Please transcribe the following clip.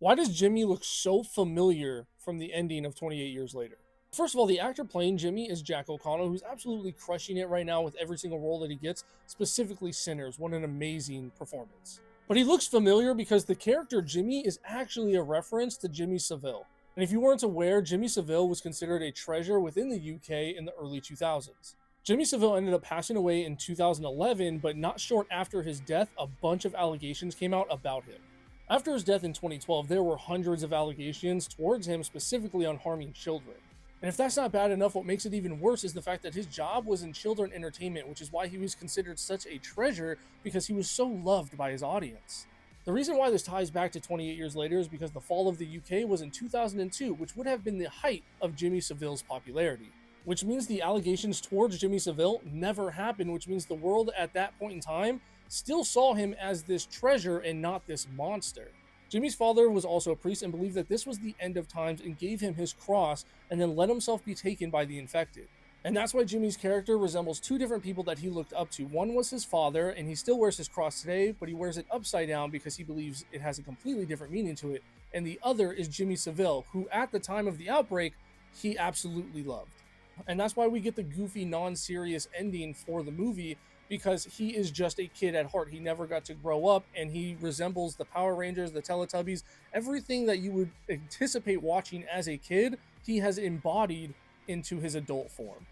Why does Jimmy look so familiar from the ending of 28 Years Later? First of all, the actor playing Jimmy is Jack O'Connell, who's absolutely crushing it right now with every single role that he gets, specifically Sinners. What an amazing performance. But he looks familiar because the character Jimmy is actually a reference to Jimmy Savile. And if you weren't aware, Jimmy Savile was considered a treasure within the UK in the early 2000s. Jimmy Savile ended up passing away in 2011, but not short after his death, a bunch of allegations came out about him. After his death in 2012, there were hundreds of allegations towards him, specifically on harming children. And if that's not bad enough, what makes it even worse is the fact that his job was in children entertainment, which is why he was considered such a treasure because he was so loved by his audience. The reason why this ties back to 28 Years Later is because the fall of the UK was in 2002, which would have been the height of Jimmy Savile's popularity. Which means the allegations towards Jimmy Savile never happened, which means the world at that point in time still saw him as this treasure and not this monster. Jimmy's father was also a priest and believed that this was the end of times and gave him his cross and then let himself be taken by the infected. And that's why Jimmy's character resembles two different people that he looked up to. One was his father, and he still wears his cross today, but he wears it upside down because he believes it has a completely different meaning to it. And the other is Jimmy Savile, who at the time of the outbreak, he absolutely loved. And that's why we get the goofy, non-serious ending for the movie, because he is just a kid at heart. He never got to grow up, and he resembles the Power Rangers, the Teletubbies, everything that you would anticipate watching as a kid, he has embodied into his adult form.